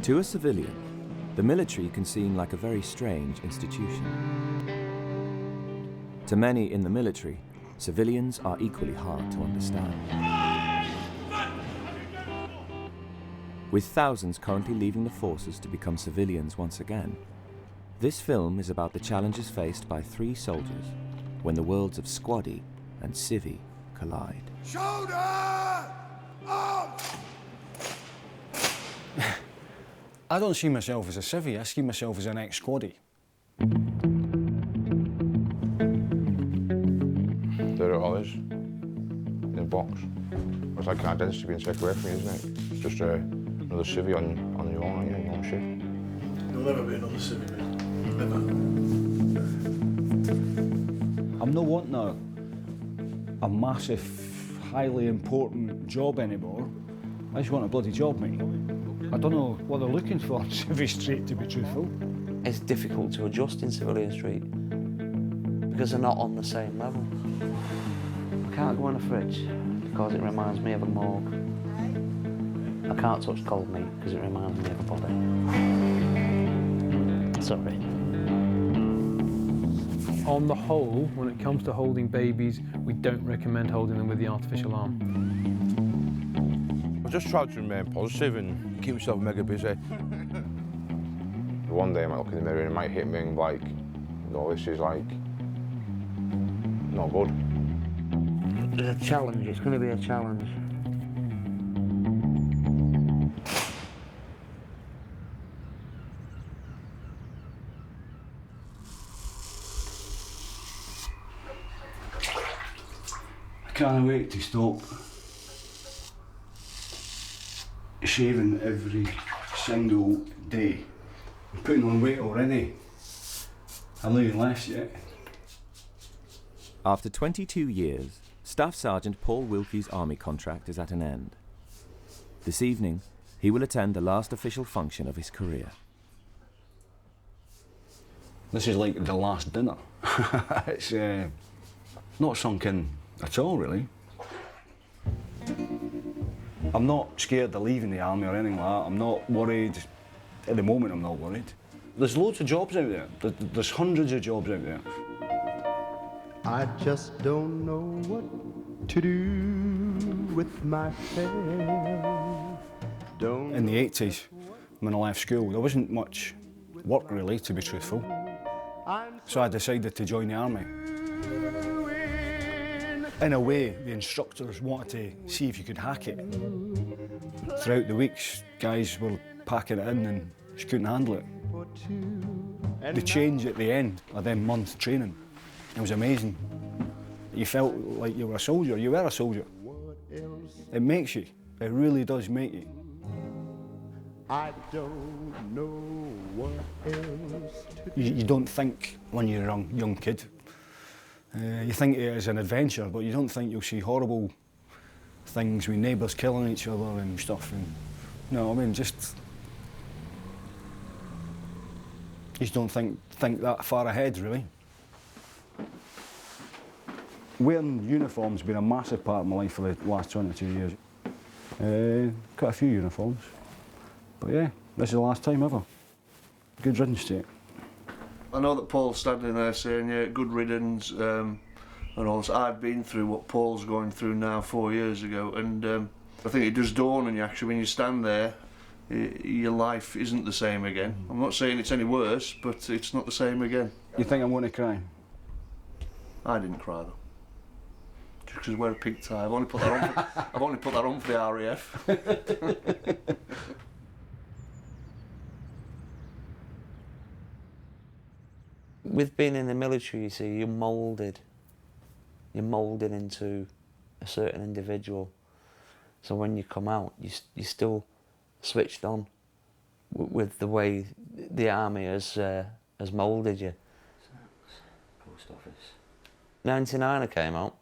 To a civilian, the military can seem like a very strange institution. To many in the military, civilians are equally hard to understand. With thousands currently leaving the forces to become civilians once again, this film is about the challenges faced by three soldiers when the worlds of Squaddy and Civvy collide. Shoulder up! I don't see myself as a civvy, I see myself as an ex-squaddy. There it all is, in a box. It's like an identity being taken away from you, isn't it? It's just another civvy on your own, aren't you? Your own ship. There'll never be another civvy, mate. Never. I'm not wanting a massive, highly important job anymore. I just want a bloody job, mate. I don't know what they're looking for on Civvy Street, to be truthful. It's difficult to adjust in Civilian Street because they're not on the same level. I can't go in a fridge because it reminds me of a morgue. I can't touch cold meat because it reminds me of a body. Sorry. On the whole, when it comes to holding babies, we don't recommend holding them with the artificial arm. I just tried to remain positive and keep myself mega busy. One day I might look in the mirror and it might hit me and be like, no, this is like, not good. There's a challenge, it's going to be a challenge. I can't wait to stop shaving every single day. I'm putting on weight already. I'm not even left yet. After 22 years, Staff Sergeant Paul Wilkie's army contract is at an end. This evening, he will attend the last official function of his career. This is like the last dinner. It's not sunk in at all, really. I'm not scared of leaving the army or anything like that. I'm not worried. At the moment, I'm not worried. There's loads of jobs out there. There's hundreds of jobs out there. I just don't know what to do with myself. In the 80s, when I left school, there wasn't much work, really, to be truthful. So I decided to join the army. In a way, the instructors wanted to see if you could hack it. Throughout the weeks, guys were packing it in and just couldn't handle it. The change at the end of them months training, it was amazing. You felt like you were a soldier. You were a soldier. It makes you. It really does make you. I don't know what else to do. You don't think when you're a young kid. You think it is an adventure, but you don't think you'll see horrible things with neighbours killing each other and stuff. And, you know what I mean? You just don't think that far ahead, really. Wearing uniform's been a massive part of my life for the last 22 years. Quite a few uniforms. But yeah, this is the last time ever. Good riddance to it. I know that Paul's standing there saying, yeah, good riddance, and all this. I've been through what Paul's going through now 4 years ago, and I think it does dawn on you, actually, when you stand there, your life isn't the same again. I'm not saying it's any worse, but it's not the same again. You think I'm going to cry? I didn't cry, though. Just because I wear a pink tie. I've only put that on for the RAF. With being in the military, you see, you're moulded. You're moulded into a certain individual. So when you come out, you're still switched on with the way the army has moulded you. Post office. 99 I came out.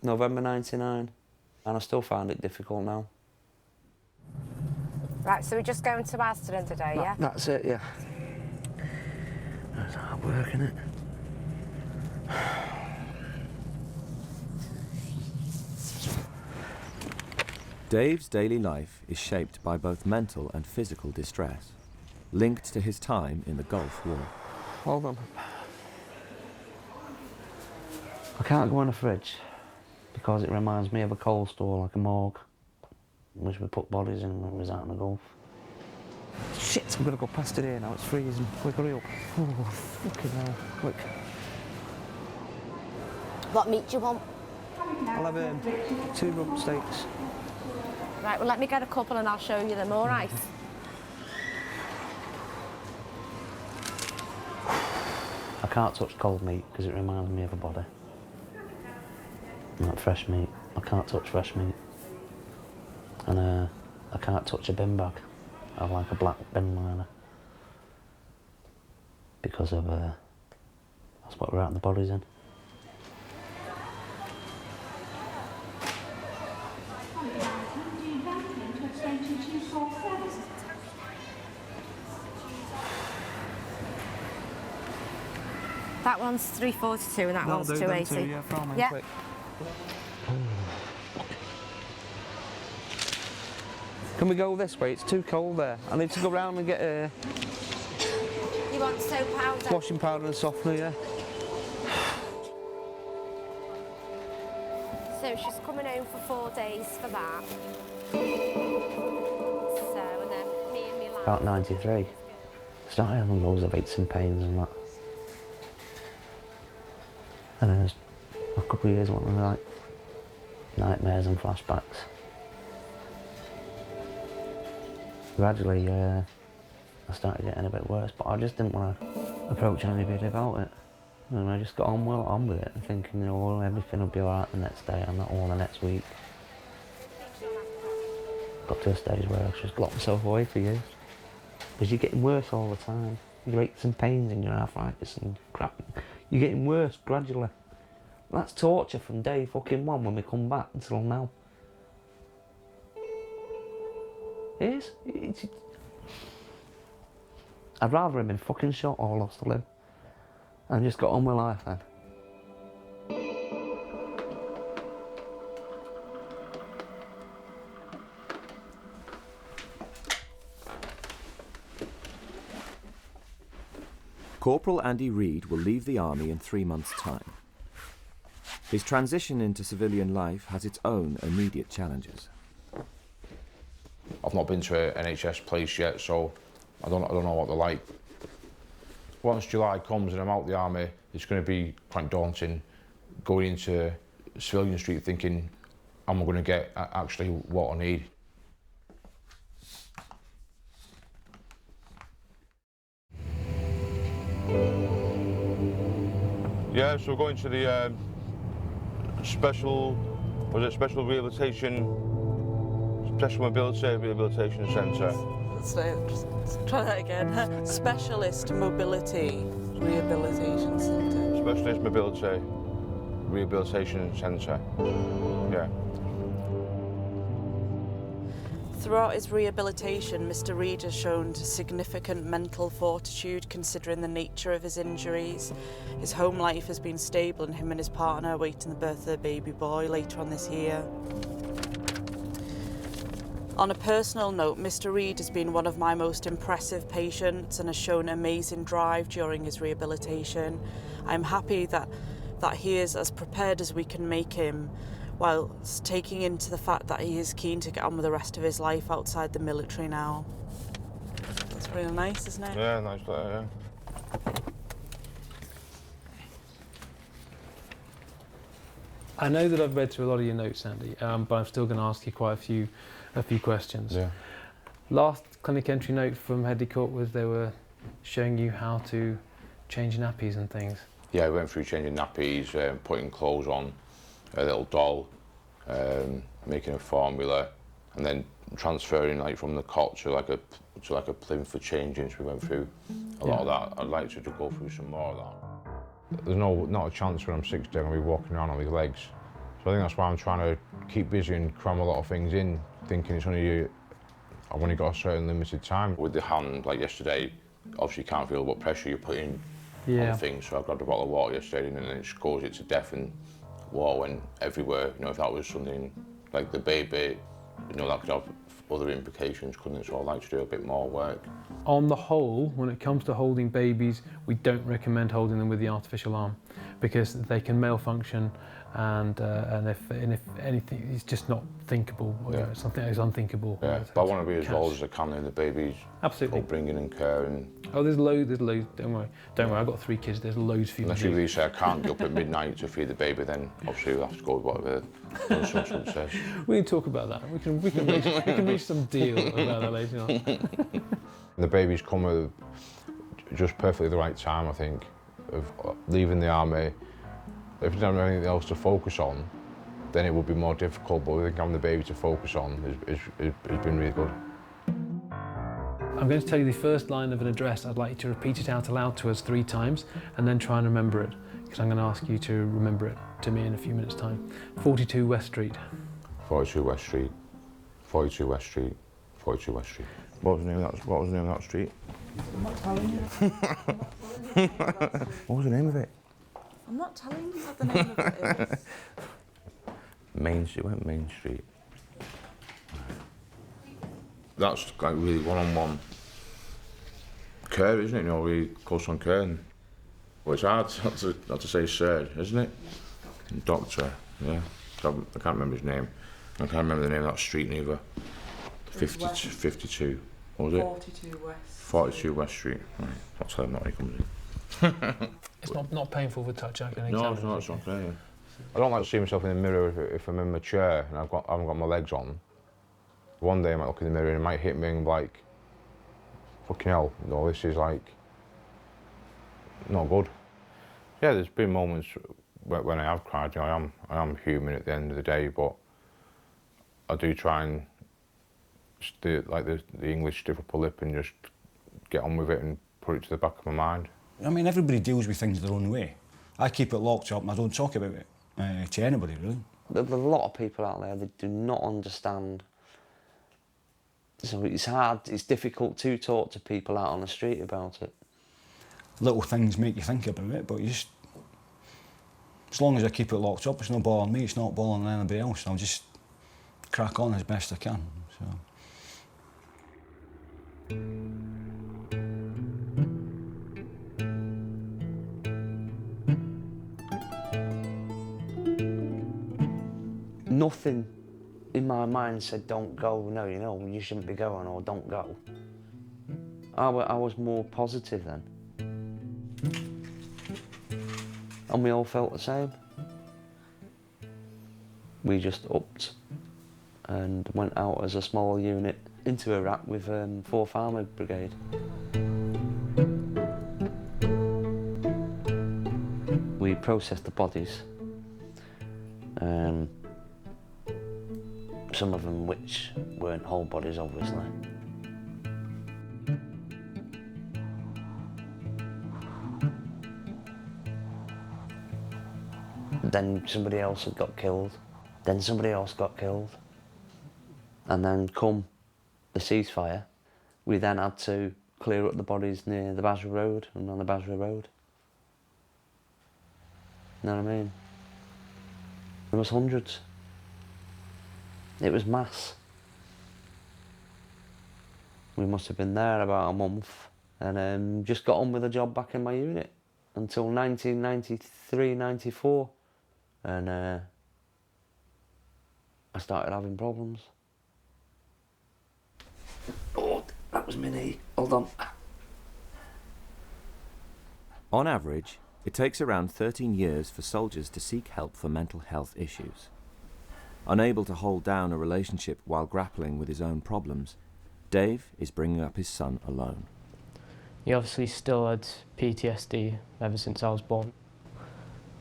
November 99. And I still find it difficult now. Right, so we're just going to Aston today, yeah? That's it, yeah. That's hard work, isn't it? Dave's daily life is shaped by both mental and physical distress, linked to his time in the Gulf War. Hold on. I can't go in a fridge because it reminds me of a coal store, like a morgue, which we put bodies in when we was out in the Gulf. Shit, I'm gonna go past it here now, it's freezing. Quick, hurry up. Oh, fucking hell, quick. What meat do you want? I'll have 2 rump steaks. Right, well, let me get a couple and I'll show you them, all right? I can't touch cold meat because it reminds me of a body. Like fresh meat. I can't touch fresh meat. And I can't touch a bin bag. I have like a black bin liner. Because of, that's what we're at the bodies in. That one's 342 and that one's 280. Yeah, throw 'em in Yeah. quick. Can we go this way? It's too cold there. I need to go round and get a You want soap powder? washing powder and softener, yeah? So she's coming home for 4 days for that. So, and then me and my lad. About 93. Started having loads of aches and pains and that. And then there's a couple of years went with like nightmares and flashbacks. Gradually, I started getting a bit worse, but I just didn't want to approach anybody about it. And I just got on with it and thinking, you know, well, everything will be alright the next day and that all the next week. Got to a stage where I just locked myself away for years. Because you're getting worse all the time. Your aches and pains and your arthritis and crap. You're getting worse gradually. That's torture from day fucking 1 when we come back until now. It is. I'd rather have been fucking shot or lost a limb. And just got on with life then. Corporal Andy Reid will leave the army in 3 months' time. His transition into civilian life has its own immediate challenges. I've not been to an NHS place yet, so I don't know what they're like. Once July comes and I'm out the army, it's going to be quite daunting going into civilian street thinking, am I going to get actually what I need? Yeah, so going to the special rehabilitation, special mobility rehabilitation centre. Just try that again. Specialist Mobility Rehabilitation Centre. Specialist Mobility Rehabilitation Centre, yeah. Throughout his rehabilitation, Mr. Reid has shown significant mental fortitude considering the nature of his injuries. His home life has been stable and him and his partner are awaiting the birth of their baby boy later on this year. On a personal note, Mr. Reid has been one of my most impressive patients and has shown amazing drive during his rehabilitation. I'm happy that he is as prepared as we can make him, while taking into the fact that he is keen to get on with the rest of his life outside the military now. That's really nice, isn't it? Yeah, nice letter, yeah. I know that I've read through a lot of your notes, Andy, but I'm still going to ask you quite a few questions. Yeah. Last clinic entry note from Headley Court was they were showing you how to change nappies and things. Yeah, we went through changing nappies, putting clothes on, a little doll, making a formula, and then transferring like from the cot to like a plinth for changing. So we went through a lot of that. I'd like to go through some more of that. There's not a chance when I'm 60 I'm going to be walking around on my legs. So I think that's why I'm trying to keep busy and cram a lot of things in, thinking it's only I've only got a certain limited time. With the hand, like yesterday, obviously you can't feel what pressure you're putting on things. So I grabbed a bottle of water yesterday and it just goes, it's a deaf and water went everywhere. You know, if that was something like the baby, you know, that could have other implications, couldn't it? So I'd like to do a bit more work. On the whole, when it comes to holding babies, we don't recommend holding them with the artificial arm because they can malfunction, and if anything, it's just not thinkable. Yeah. Something is unthinkable. Yeah, but I want to be as old as I can in the baby's upbringing and care. And oh, there's loads. Don't worry. I've got 3 kids. There's loads for you. Unless you really say I can't get up at midnight to feed the baby, then obviously we'll have to go with whatever the son says. We can talk about that. We can reach some deal about that later on. The baby's come at just perfectly the right time, I think, of leaving the army. If you don't have anything else to focus on, then it would be more difficult, but I think having the baby to focus on has been really good. I'm going to tell you the first line of an address. I'd like you to repeat it out aloud to us 3 times and then try and remember it, because I'm going to ask you to remember it to me in a few minutes' time. 42 West Street. 42 West Street. 42 West Street. 42 West Street. What was the name of that street? I'm not telling you. What was the name of it? I'm not telling you what the name of it is. Main Street. Went Main Street. That's like really one-on-one care, isn't it? You know, really close on care. Well, it's hard not to say sir, isn't it? Doctor, yeah. I can't remember his name. I can't remember the name of that street neither. 52. What was it? 42 West. 42 West Street. Right. That's how not he comes in. It's not painful for touch. I can No, it's okay. Yeah. I don't like to see myself in the mirror if I'm in my chair and I haven't got my legs on. One day I might look in the mirror and it might hit me and be like, fucking hell, no, this is like not good. Yeah, there's been moments when I have cried. You know, I am human at the end of the day, but I do try and like the English stiff upper lip and just get on with it and put it to the back of my mind. I mean, everybody deals with things their own way. I keep it locked up and I don't talk about it to anybody, really. There's a lot of people out there that do not understand. So it's hard, it's difficult to talk to people out on the street about it. Little things make you think about it, but you just... As long as I keep it locked up, it's not bothering me, it's not bothering anybody else. I'll just crack on as best I can, so... Nothing in my mind said don't go, no, you know, you shouldn't be going, or don't go. I was more positive then. And we all felt the same. We just upped and went out as a small unit into Iraq with 4th Armoured Brigade. We processed the bodies. Some of them which weren't whole bodies, obviously. Then somebody else had got killed. Then somebody else got killed. And then come the ceasefire, we then had to clear up the bodies near the Basra Road and on the Basra Road. You know what I mean? There was hundreds. It was mass. We must have been there about a month and just got on with the job back in my unit until 1993, 94. And I started having problems. Oh, that was my knee. Hold on. On average, it takes around 13 years for soldiers to seek help for mental health issues. Unable to hold down a relationship while grappling with his own problems, Dave is bringing up his son alone. He obviously still had PTSD ever since I was born.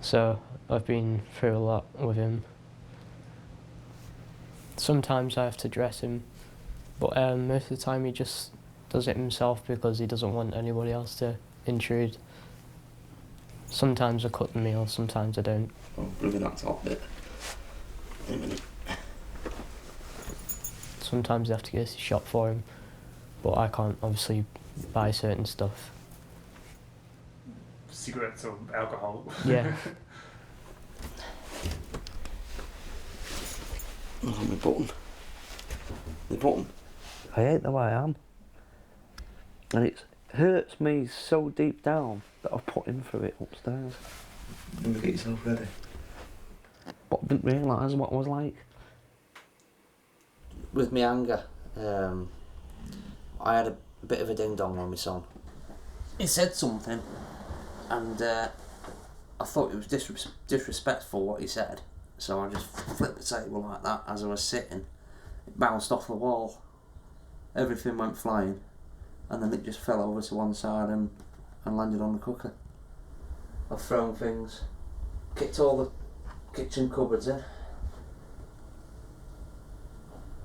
So I've been through a lot with him. Sometimes I have to dress him, but most of the time he just does it himself because he doesn't want anybody else to intrude. Sometimes I cut the meal, sometimes I don't. Oh, remove that top bit. Wait a minute. Sometimes I have to get a shop for him, but I can't obviously buy certain stuff. Cigarettes or alcohol? Yeah. Not on my button. They put 'em. I hate the way I am. And it hurts me so deep down that I've put him through it upstairs. Can you get yourself ready? But I didn't realise what it was like. With my anger, I had a bit of a ding-dong on my son. He said something, and I thought it was disrespectful what he said, so I just flipped the table like that as I was sitting. It bounced off the wall, everything went flying, and then it just fell over to one side and landed on the cooker. I've thrown things, kicked all the kitchen cupboards in.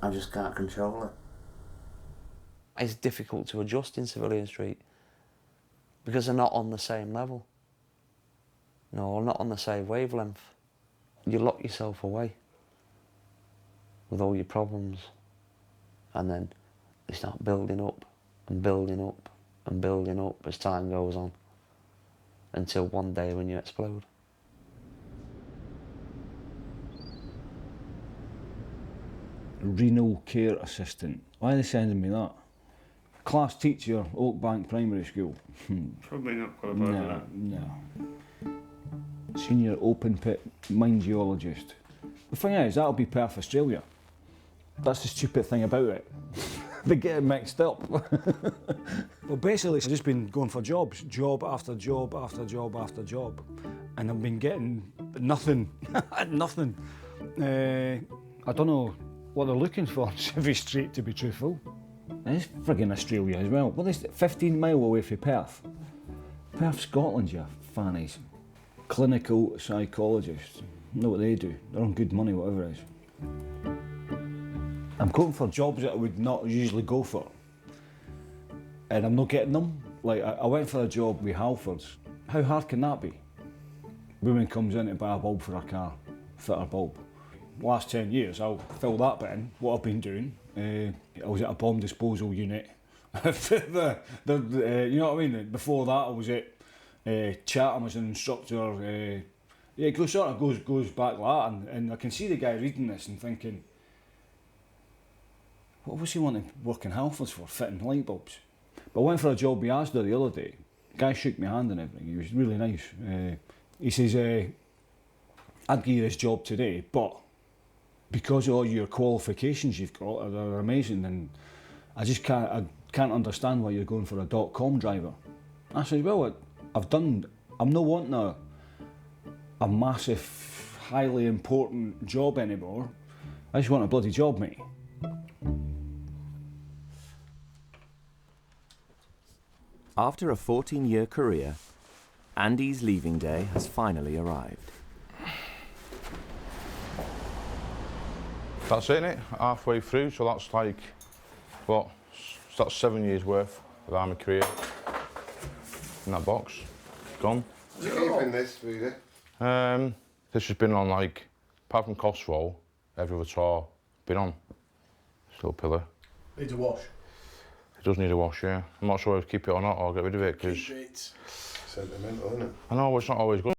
I just can't control it. It's difficult to adjust in Civilian Street because they're not on the same level. No, not on the same wavelength. You lock yourself away with all your problems, and then they start building up and building up and building up as time goes on, until one day when you explode. Renal care assistant. Why are they sending me that? Class teacher, Oakbank Primary School. Probably not quite about that. No. Senior open pit mine geologist. The thing is, that'll be Perth, Australia. That's the stupid thing about it. They get it mixed up. Well, basically, I've just been going for jobs, job after job after job after job, and I've been getting nothing. Nothing. I don't know what they're looking for on Civvy Street, to be truthful. It's friggin' Australia as well. Well, it's 15 mile away from Perth. Perth, Scotland, you fannies. Clinical psychologists. Know what they do. They're on good money, whatever it is. I'm going for jobs that I would not usually go for. And I'm not getting them. Like, I went for a job with Halfords. How hard can that be? Woman comes in to buy a bulb for her car, fit her bulb. Last 10 years, I'll fill that bit in, what I've been doing. I was at a bomb disposal unit. You know what I mean? Before that, I was at Chatham as an instructor. It goes back like that, and I can see the guy reading this and thinking, what was he wanting to work in Halfords for, fitting light bulbs? But I went for a job with Asda the other day. The guy shook my hand and everything, he was really nice. He says, I'd give you this job today, but because of all your qualifications you've got, they're amazing, and I can't understand why you're going for a .com driver. I said, well, I'm not wanting a massive, highly important job anymore. I just want a bloody job, mate. After a 14-year career, Andy's leaving day has finally arrived. That's it, innit? Halfway through, so that's like, what? That's 7 years worth of army career in that box. Gone. You keeping this, really? This has been on, like, apart from Cosroll, every other tour been on. Still pillar. Needs a wash. It does need a wash, yeah. I'm not sure if to keep it or not, or get rid of it, because... Keep it. Sentimental, isn't it? I know, it's not always good.